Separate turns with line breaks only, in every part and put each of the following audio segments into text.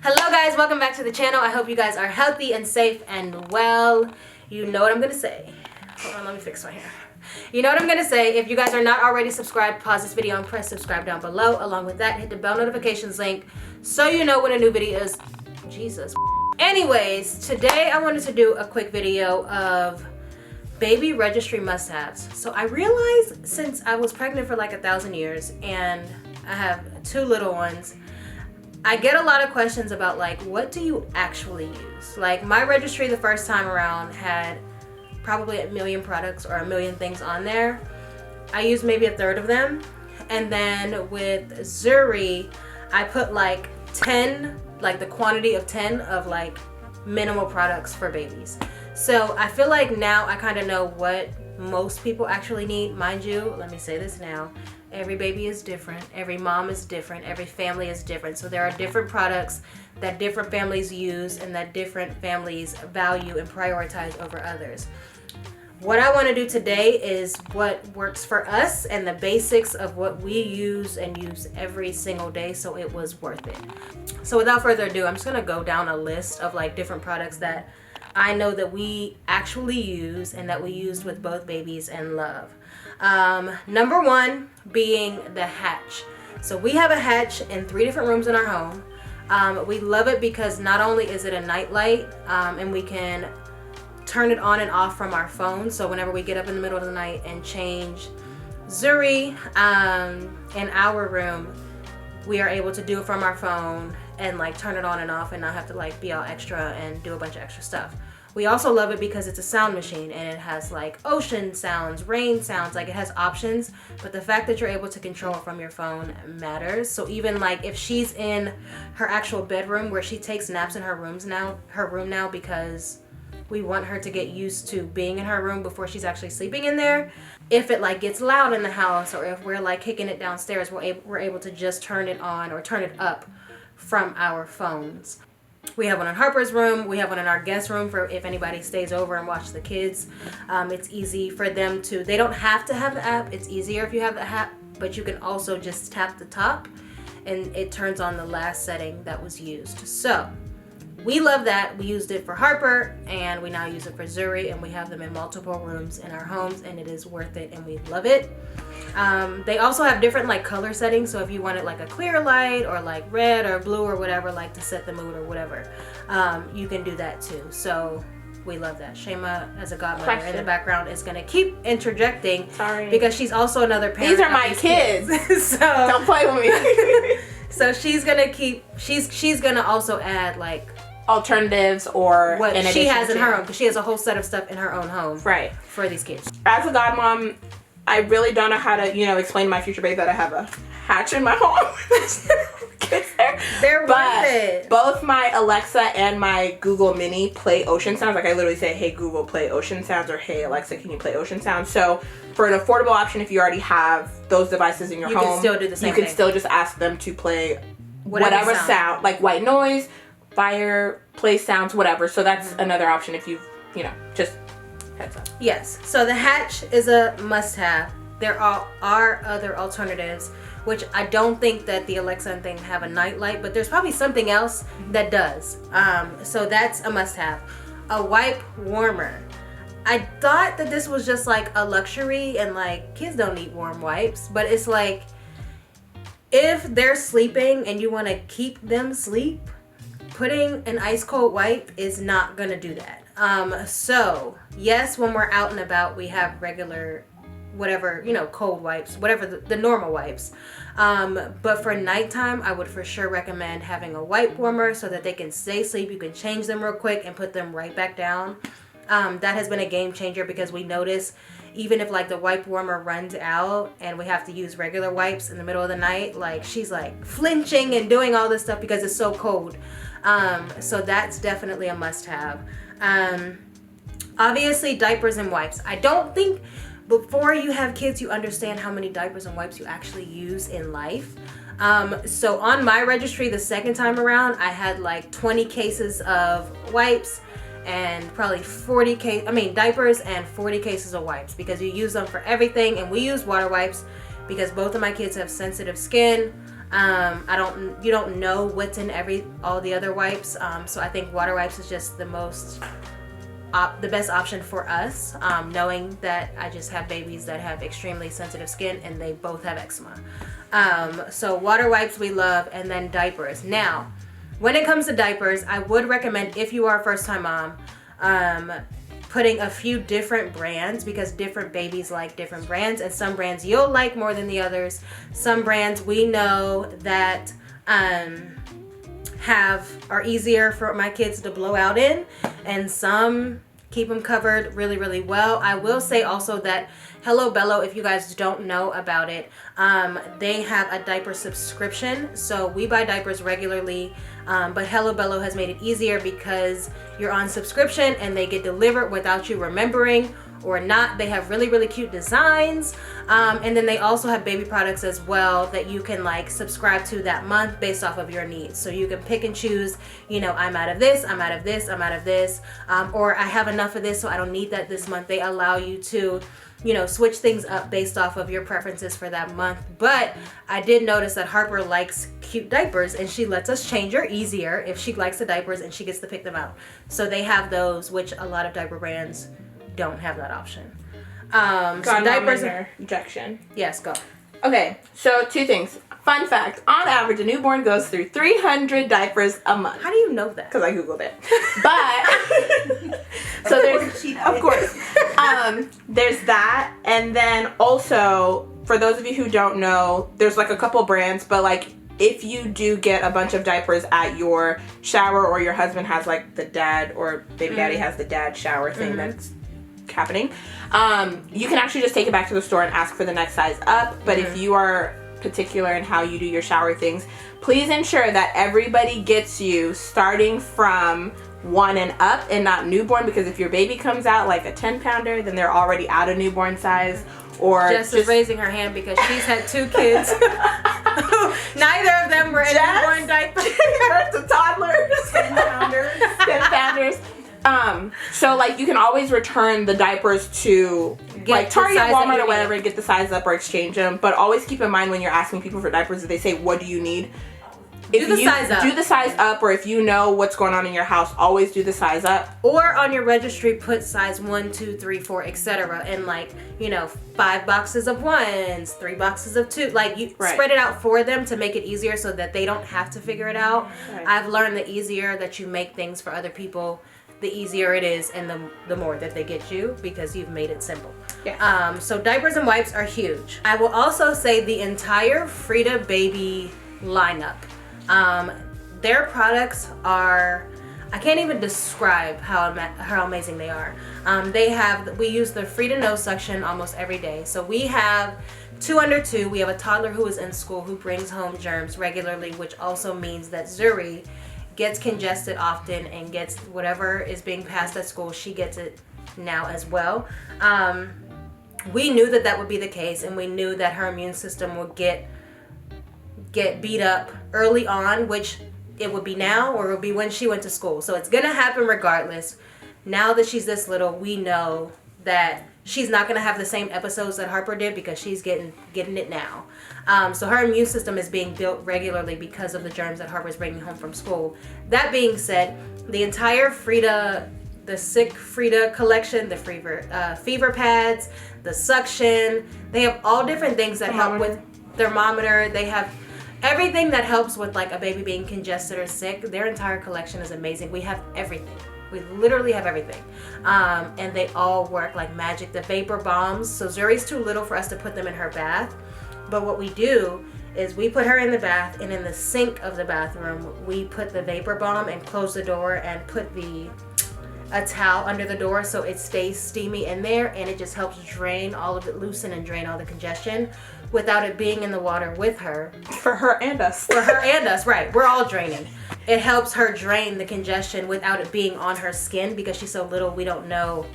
Hello guys, welcome back to the channel. I hope you guys are healthy and safe and well. You know what I'm gonna say. Hold on, let me fix my hair. You know what I'm gonna say. If you guys are not already subscribed, pause this video and press subscribe down below. Along with that, hit the bell notifications link so you know when a new video is. Jesus. Anyways, today I wanted to do a quick video of baby registry must-haves. So I realized since I was pregnant for like 1,000 years and I have 2 little ones, I get a lot of questions about like, what do you actually use? Like my registry the first time around had probably 1 million products or 1 million things on there. I used maybe 1/3 of them. And then with Zuri, I put like 10, like the quantity of 10 of like minimal products for babies. So I feel like now I kind of know what most people actually need. Mind you, let me say this now. Every baby is different, every mom is different, every family is different. So there are different products that different families use and that different families value and prioritize over others. What I want to do today is what works for us and the basics of what we use and use every single day, so it was worth it. So without further ado, I'm just going to go down a list of like different products that I know that we actually use and that we used with both babies and love. Number 1 being the hatch. So we have a hatch in 3 different rooms in our home. We love it because not only is it a night light, and we can turn it on and off from our phone. So whenever we get up in the middle of the night and change Zuri in our room, we are able to do it from our phone and like turn it on and off and not have to like be all extra and do a bunch of extra stuff. We also love it because it's a sound machine and it has like ocean sounds, rain sounds, like it has options, but the fact that you're able to control it from your phone matters. So even like if she's in her actual bedroom where she takes naps in her room now because we want her to get used to being in her room before she's actually sleeping in there. If it like gets loud in the house or if we're like kicking it downstairs, we're able to just turn it on or turn it up from our phones. We have one in Harper's room. We have one in our guest room for if anybody stays over and watch the kids. It's easy for them to, they don't have to have the app. It's easier if you have the app, but you can also just tap the top and it turns on the last setting that was used. So we love that. We used it for Harper and we now use it for Zuri, and we have them in multiple rooms in our homes and it is worth it and we love it. They also have different like color settings, so if you wanted like a clear light or like red or blue or whatever, like to set the mood or whatever, you can do that too. So we love that. Shayma, as a godmother in the background, is gonna keep interjecting. Sorry, because she's also another parent.
These are my kids.
So
don't play with me.
So she's gonna keep, she's gonna also add like
alternatives or
what she has in her own, because she has a whole set of stuff in her own home, right, for these kids.
As a godmom, I really don't know how to, explain to my future babe that I have a hatch in my home.
They're worth it.
Both my Alexa and my Google Mini play ocean sounds. Like I literally say, hey Google, play ocean sounds, or hey Alexa, can you play ocean sounds? So for an affordable option, if you already have those devices in your home, you can still do the same thing. You can still just ask them to play whatever sound, like white noise, fireplace sounds, whatever. So that's another option if you've, just heads up.
Yes. So the hatch is a must-have. There are other alternatives, which I don't think that the Alexa thing have a night light, but there's probably something else that does. So that's a must-have. A wipe warmer. I thought that this was just like a luxury and like kids don't need warm wipes, but it's like if they're sleeping and you want to keep them asleep, putting an ice cold wipe is not gonna do that. So yes, when we're out and about, we have regular, whatever, cold wipes, whatever the normal wipes. But for nighttime, I would for sure recommend having a wipe warmer so that they can stay asleep. You can change them real quick and put them right back down. That has been a game changer because we notice even if like the wipe warmer runs out and we have to use regular wipes in the middle of the night, like she's like flinching and doing all this stuff because it's so cold. So that's definitely a must-have. Obviously diapers and wipes. I don't think before you have kids you understand how many diapers and wipes you actually use in life. So on my registry the second time around, I had like 20 cases of wipes and probably diapers and 40 cases of wipes, because you use them for everything. And we use water wipes because both of my kids have sensitive skin. You don't know what's in all the other wipes. So I think water wipes is just the best option for us, knowing that I just have babies that have extremely sensitive skin and they both have eczema. So water wipes we love, and then diapers. Now, when it comes to diapers, I would recommend, if you are a first-time mom, putting a few different brands, because different babies like different brands, and some brands you'll like more than the others. Some brands we know that are easier for my kids to blow out in, and some keep them covered really, really well. I will say also that Hello Bello, if you guys don't know about it, they have a diaper subscription. So we buy diapers regularly, but Hello Bello has made it easier because you're on subscription and they get delivered without you remembering or not. They have really, really cute designs. And then they also have baby products as well that you can like subscribe to that month based off of your needs. So you can pick and choose, you know, I'm out of this, I'm out of this, I'm out of this, or I have enough of this, so I don't need that this month. They allow you to, you know, switch things up based off of your preferences for that month. But I did notice that Harper likes cute diapers, and she lets us change her easier if she likes the diapers and she gets to pick them out. So they have those, which a lot of diaper brands don't have that option. So diapers
injection.
Yes, go.
Okay, so 2 things. Fun fact, on average, a newborn goes through 300 diapers a month.
How do you know that?
Because I Googled it. But, so there's, of course, there's that. And then also, for those of you who don't know, there's like a couple brands, but like, if you do get a bunch of diapers at your shower, or your husband has like the dad, or baby daddy has the dad shower thing that's happening, you can actually just take it back to the store and ask for the next size up. But if you are particular in how you do your shower things, please ensure that everybody gets you starting from 1 and up and not newborn, because if your baby comes out like a 10-pounder, then they're already out of newborn size. Or
Jess is raising her hand because she's had 2 kids. Neither of them were in newborn diapers.
That's a toddler.
10-pounders.
10-pounders. So like you can always return the diapers to like Target, Walmart, or whatever, and get the size up or exchange them. But always keep in mind when you're asking people for diapers, if they say, what do you need? Do the size up, or if you know what's going on in your house, always do the size up.
Or on your registry, put size 1, 2, 3, 4, etc. And like, you know, 5 boxes of 1s, 3 boxes of 2. Like you spread it out for them to make it easier so that they don't have to figure it out. Right. I've learned the easier that you make things for other people, the easier it is, and the more that they get you, because you've made it simple. Yeah. So diapers and wipes are huge. I will also say the entire Frida Baby lineup. Their products are, I can't even describe how amazing they are. We use the Frida No Suction almost every day. So we have 2 under 2. We have a toddler who is in school who brings home germs regularly, which also means that Zuri gets congested often and gets whatever is being passed at school, she gets it now as well. We knew that would be the case, and we knew that her immune system would get beat up early on, which it would be now, or it would be when she went to school. So it's gonna happen regardless. Now that she's this little, we know that she's not gonna have the same episodes that Harper did, because she's getting it now. So her immune system is being built regularly because of the germs that Harper's bringing home from school. That being said, the entire the Sick Frida collection, the fever pads, the suction, they have all different things that help with thermometer. They have everything that helps with like a baby being congested or sick. Their entire collection is amazing. We have everything. We literally have everything. And they all work like magic. The vapor bombs. So Zuri's too little for us to put them in her bath. But what we do is we put her in the bath, and in the sink of the bathroom, we put the vapor bomb and close the door and put a towel under the door so it stays steamy in there, and it just helps loosen and drain all the congestion without it being in the water with her.
For her and us.
For her and us, right. We're all draining. It helps her drain the congestion without it being on her skin, because she's so little, we don't know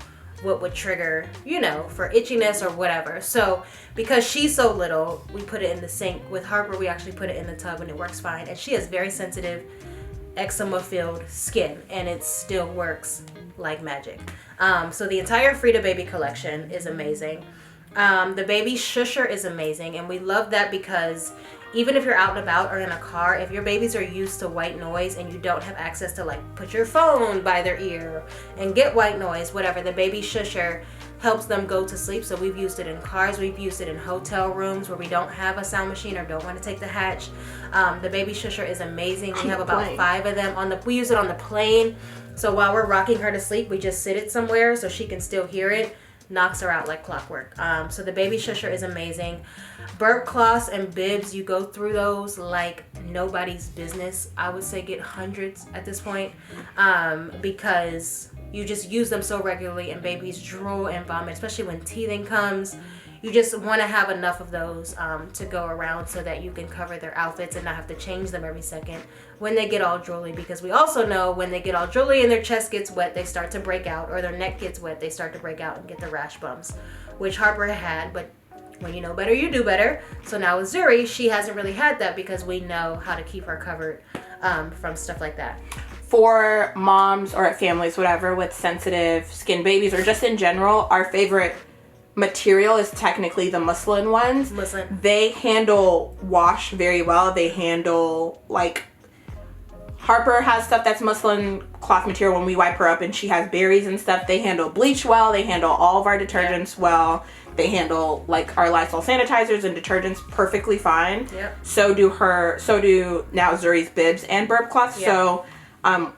what would trigger, you know, for itchiness or whatever. So because she's so little, we put it in the sink. With Harper, we actually put it in the tub, and it works fine. And she has very sensitive eczema-filled skin, and it still works like magic. So the entire Frida Baby collection is amazing. The baby Shusher is amazing, and we love that because even if you're out and about or in a car, if your babies are used to white noise and you don't have access to like put your phone by their ear and get white noise, whatever, the baby Shusher helps them go to sleep. So we've used it in cars, we've used it in hotel rooms where we don't have a sound machine or don't want to take the hatch. The baby Shusher is amazing. We have about 5 of them we use it on the plane. So while we're rocking her to sleep, we just sit it somewhere so she can still hear it. Knocks her out like clockwork. So the baby Shusher is amazing. Burp cloths and bibs, you go through those like nobody's business. I would say get hundreds at this point, because you just use them so regularly, and babies drool and vomit, especially when teething comes. You just want to have enough of those to go around so that you can cover their outfits and not have to change them every second when they get all drooly, because we also know when they get all drooly and their chest gets wet, they start to break out, or their neck gets wet, they start to break out and get the rash bumps, which Harper had, but when you know better, you do better. So now with Zuri, she hasn't really had that because we know how to keep her covered from stuff like that.
For moms or families, whatever, with sensitive skin babies or just in general, our favorite material is technically the muslin ones.
Muslin.
They handle wash very well. They handle, like, Harper has stuff that's muslin cloth material when we wipe her up, and she has berries and stuff. They handle bleach well. They handle all of our detergents well. They handle like our Lysol sanitizers and detergents perfectly fine.
Yep.
So do now Zuri's bibs and burp cloths.
Yep.
So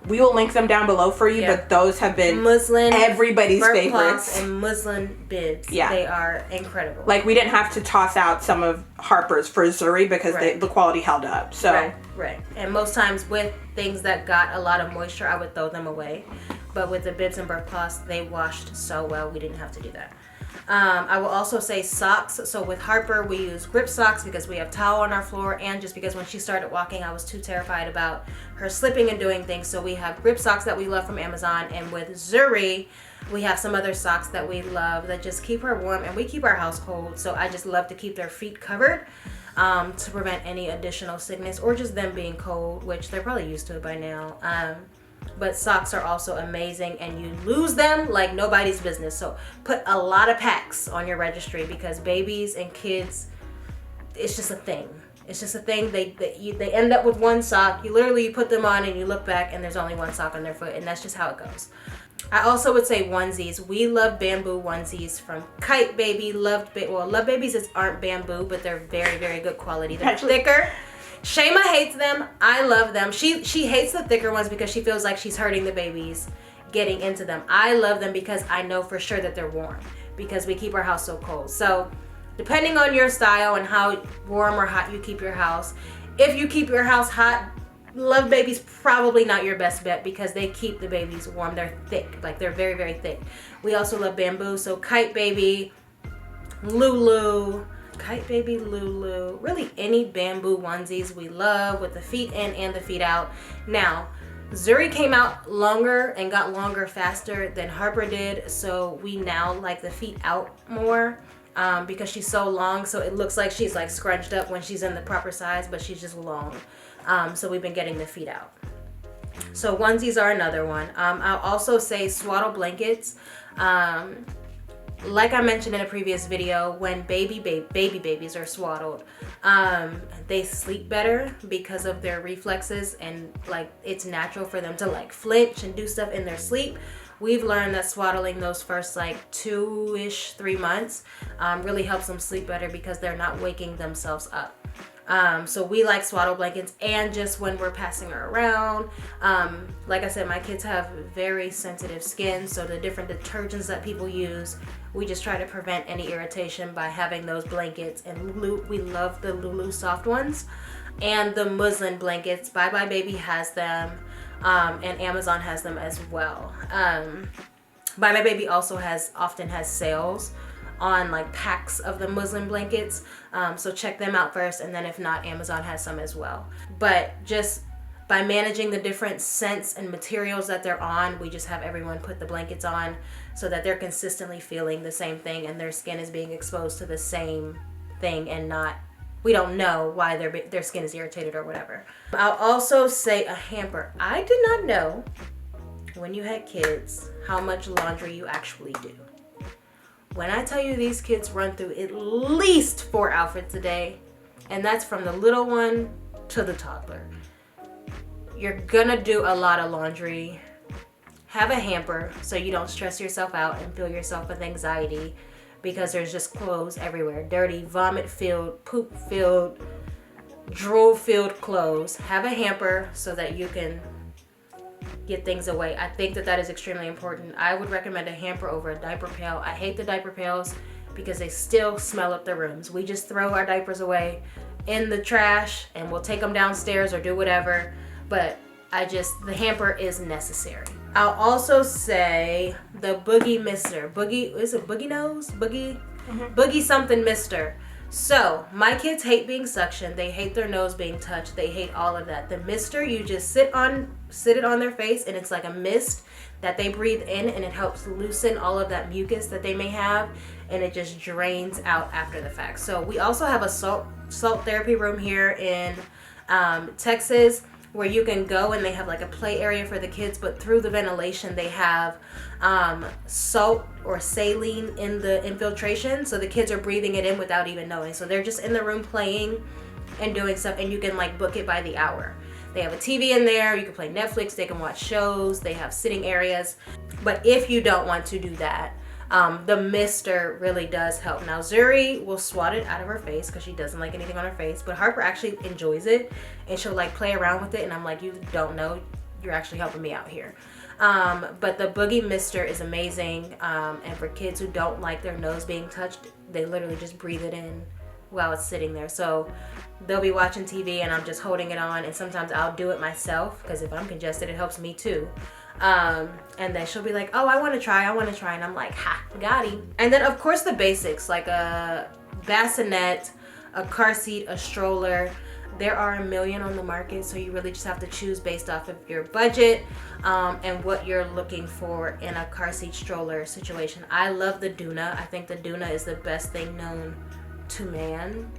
we will link them down below for you, but those have been
muslin,
everybody's favorites.
And muslin bibs.
Yeah.
They are incredible.
Like, we didn't have to toss out some of Harper's for Zuri because the quality held up. So
Right. And most times with things that got a lot of moisture, I would throw them away. But with the bibs and burp cloths, they washed so well, we didn't have to do that. I will also say socks. So with Harper, we use grip socks because we have towel on our floor, and just because when she started walking, I was too terrified about her slipping and doing things. So we have grip socks that we love from Amazon. And with Zuri, we have some other socks that we love that just keep her warm, and we keep our house cold. So I just love to keep their feet covered to prevent any additional sickness or just them being cold, which they're probably used to it by now. But socks are also amazing, and you lose them like nobody's business. So put a lot of packs on your registry, because babies and kids, it's just a thing. It's just a thing. They end up with one sock. You put them on and you look back and there's only one sock on their foot, and that's just how it goes. I also would say onesies. We love bamboo onesies from Kite Baby. Love Babies aren't bamboo, but they're very, very good quality. They're thicker. Shayma hates them. I love them. She hates the thicker ones because she feels like she's hurting the babies getting into them. I love them because I know for sure that they're warm, because we keep our house so cold. So depending on your style and how warm or hot you keep your house, if you keep your house hot, Love Baby's probably not your best bet because they keep the babies warm. They're thick, like they're very, very thick. We also love bamboo, so Kite Baby, Lulu, really any bamboo onesies we love with the feet in and the feet out. Now, Zuri came out longer and got longer faster than Harper did, so we now like the feet out more because she's so long, so it looks like she's like scrunched up when she's in the proper size, but she's just long. So we've been getting the feet out. So onesies are another one. I'll also say swaddle blankets. Like I mentioned in a previous video, when baby babies are swaddled, they sleep better because of their reflexes, and like it's natural for them to like flinch and do stuff in their sleep. We've learned that swaddling those first like 2-ish, 3 months really helps them sleep better because they're not waking themselves up. So we like swaddle blankets, and just when we're passing her around, like I said, my kids have very sensitive skin, so the different detergents that people use, we just try to prevent any irritation by having those blankets. And we love the Lulu soft ones and the muslin blankets. Bye Bye Baby has them, and Amazon has them as well. Bye Bye Baby also often has sales on like packs of the muslin blankets, so check them out first, and then if not, Amazon has some as well. But just by managing the different scents and materials that they're on, we just have everyone put the blankets on so that they're consistently feeling the same thing and their skin is being exposed to the same thing, and we don't know why their skin is irritated or whatever. I'll also say a hamper. I did not know when you had kids how much laundry you actually do. When I tell you these kids run through at least 4 outfits a day, and that's from the little one to the toddler. You're gonna do a lot of laundry. Have a hamper so you don't stress yourself out and fill yourself with anxiety because there's just clothes everywhere. Dirty, vomit-filled, poop-filled, drool-filled clothes. Have a hamper so that you can get things away. I think that is extremely important. I would recommend a hamper over a diaper pail. I hate the diaper pails because they still smell up the rooms. We just throw our diapers away in the trash and we'll take them downstairs or do whatever, but the hamper is necessary. I'll also say the Boogie Mister. Is it Boogie Nose? Boogie something Mister. So, my kids hate being suctioned. They hate their nose being touched. They hate all of that. The Mister, you just sit it on their face, and it's like a mist that they breathe in, and it helps loosen all of that mucus that they may have, and it just drains out after the fact. So, we also have a salt therapy room here in Texas, where you can go and they have like a play area for the kids, but through the ventilation they have salt or saline in the infiltration, so the kids are breathing it in without even knowing. So they're just in the room playing and doing stuff, and you can like book it by the hour. They have a TV in there, you can play Netflix, they can watch shows, they have sitting areas. But if you don't want to do that, the Mister really does help. Now Zuri will swat it out of her face because she doesn't like anything on her face, but Harper actually enjoys it and she'll like play around with it, and I'm like, you don't know, you're actually helping me out here. But the Boogie Mister is amazing, and for kids who don't like their nose being touched, they literally just breathe it in while it's sitting there. So they'll be watching TV and I'm just holding it on, and sometimes I'll do it myself because if I'm congested it helps me too. And then she'll be like, oh, I want to try, and I'm like, ha, got him. And then of course the basics, like a bassinet, a car seat, a stroller. There are a million on the market, so you really just have to choose based off of your budget and what you're looking for in a car seat stroller situation. I love the Doona. I think the Doona is the best thing known to man,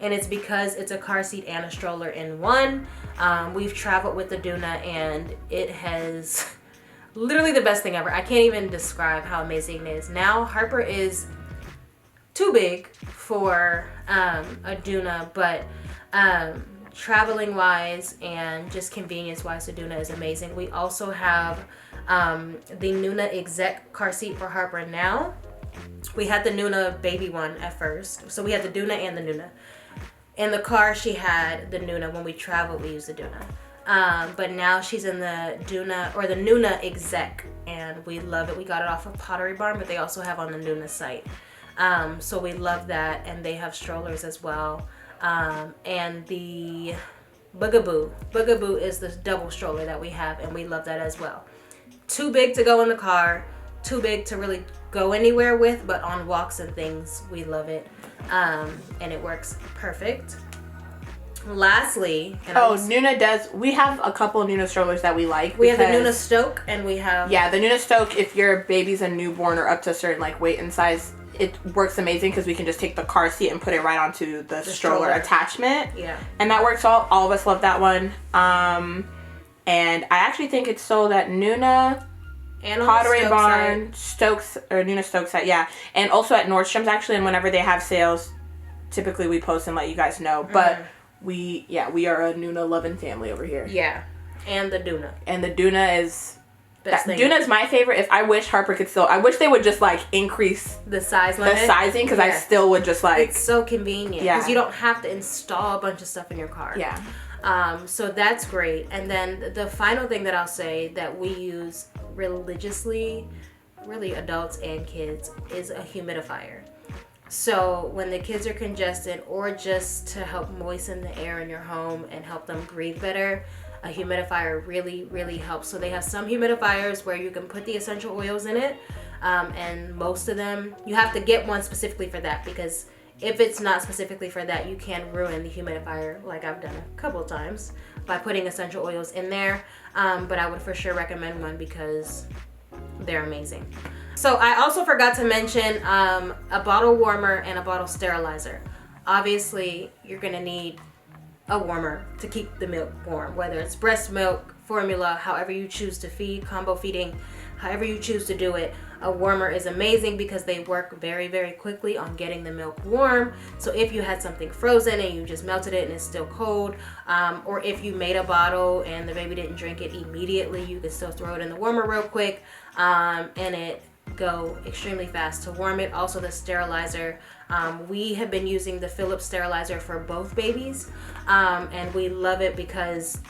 and it's because it's a car seat and a stroller in one. We've traveled with the Doona and it has literally the best thing ever. I can't even describe how amazing it is. Now Harper is too big for a Doona, but traveling wise and just convenience wise, the Doona is amazing. We also have the Nuna Exec car seat for Harper now. We had the Nuna baby one at first, so we had the Doona and the Nuna. In the car she had the Nuna. When we traveled we used the Doona, but now she's in the Doona or the Nuna Exec, and we love it. We got it off of Pottery Barn, but they also have on the Nuna site, so we love that. And they have strollers as well. And the Boogaboo is the double stroller that we have, and we love that as well. Too big to go in the car, too big to really go anywhere with, but on walks and things we love it, and it works perfect. Lastly,
Nuna does. We have a couple of Nuna strollers that we like.
We have the Nuna Stoke, and we have
the Nuna Stoke. If your baby's a newborn or up to a certain like weight and size, it works amazing because we can just take the car seat and put it right onto the stroller attachment. Yeah. And that works all of us love that one. And I actually think it's sold at Nuna, and Pottery Barn, Stokes, or Nuna Stokes site, yeah. And also at Nordstrom's actually, and whenever they have sales, typically we post and let you guys know. But we are a Nuna loving family over here.
Yeah. And the Doona. And
the Doona is Doona is my favorite. I wish Harper could still. I wish they would just like increase
the size limit,
the sizing, because I still would just like.
It's so convenient because you don't have to install a bunch of stuff in your car.
Yeah.
So that's great. And then the final thing that I'll say that we use religiously, really adults and kids, is a humidifier. So when the kids are congested, or just to help moisten the air in your home and help them breathe better, a humidifier really, really helps. So they have some humidifiers where you can put the essential oils in it, and most of them, you have to get one specifically for that, because if it's not specifically for that, you can ruin the humidifier, like I've done a couple of times, by putting essential oils in there. But I would for sure recommend one because they're amazing. So I also forgot to mention a bottle warmer and a bottle sterilizer. Obviously, you're gonna need a warmer to keep the milk warm, whether it's breast milk, formula, however you choose to feed, combo feeding, however you choose to do it, a warmer is amazing because they work very, very quickly on getting the milk warm. So if you had something frozen and you just melted it and it's still cold, or if you made a bottle and the baby didn't drink it immediately, you can still throw it in the warmer real quick, and it go extremely fast to warm it. Also the sterilizer, we have been using the Philips sterilizer for both babies, and we love it because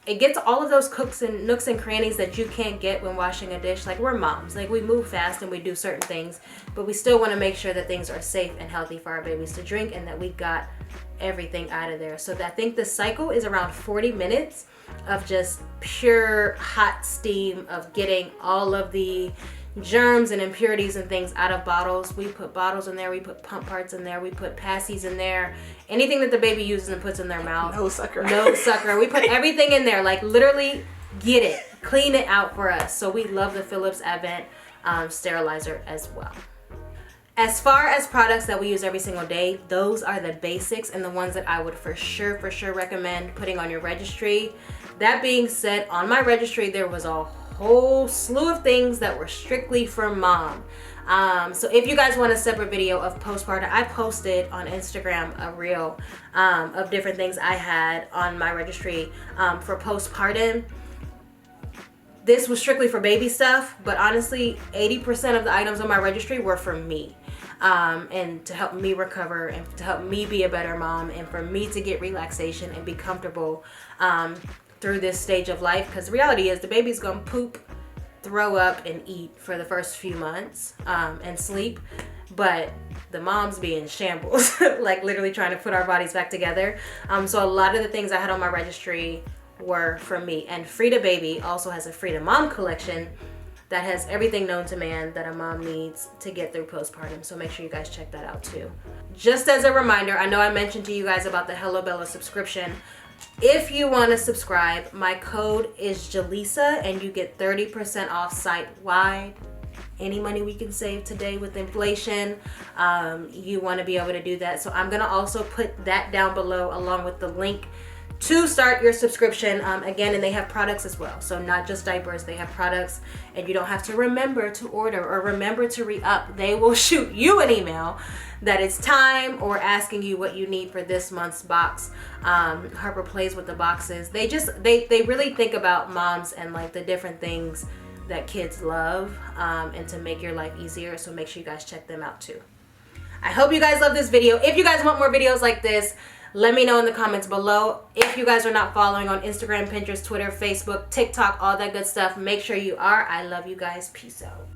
it gets all of those nooks and crannies that you can't get when washing a dish. Like, we're moms, like we move fast and we do certain things, but we still want to make sure that things are safe and healthy for our babies to drink and that we got everything out of there. So I think the cycle is around 40 minutes of just pure hot steam of getting all of the germs and impurities and things out of bottles. We put bottles in there, we put pump parts in there, we put passies in there, anything that the baby uses and puts in their mouth.
No sucker.
No sucker. We put everything in there, like literally get it, clean it out for us. So we love the Philips Advent sterilizer as well. As far as products that we use every single day, those are the basics and the ones that I would for sure recommend putting on your registry. That being said, on my registry there was a whole slew of things that were strictly for mom. So if you guys want a separate video of postpartum, I posted on Instagram a reel of different things I had on my registry for postpartum. This was strictly for baby stuff, but honestly 80% of the items on my registry were for me, and to help me recover and to help me be a better mom and for me to get relaxation and be comfortable through this stage of life. Because the reality is the baby's gonna poop, throw up, and eat for the first few months, and sleep, but the mom's be in shambles like literally trying to put our bodies back together. So a lot of the things I had on my registry were for me. And Frida Baby also has a Frida Mom collection that has everything known to man that a mom needs to get through postpartum. So make sure you guys check that out too. Just as a reminder, I know I mentioned to you guys about the Hello Bella subscription. If you want to subscribe, my code is JaLisa and you get 30% off site-wide. Any money we can save today with inflation, you want to be able to do that. So I'm going to also put that down below along with the link to start your subscription. Again, and they have products as well. So not just diapers, they have products, and you don't have to remember to order or remember to re-up. They will shoot you an email that it's time or asking you what you need for this month's box. Harper plays with the boxes. They really think about moms and like the different things that kids love, and to make your life easier. So make sure you guys check them out too. I hope you guys love this video. If you guys want more videos like this, let me know in the comments below. If you guys are not following on Instagram, Pinterest, Twitter, Facebook, TikTok, all that good stuff, make sure you are. I love you guys. Peace out.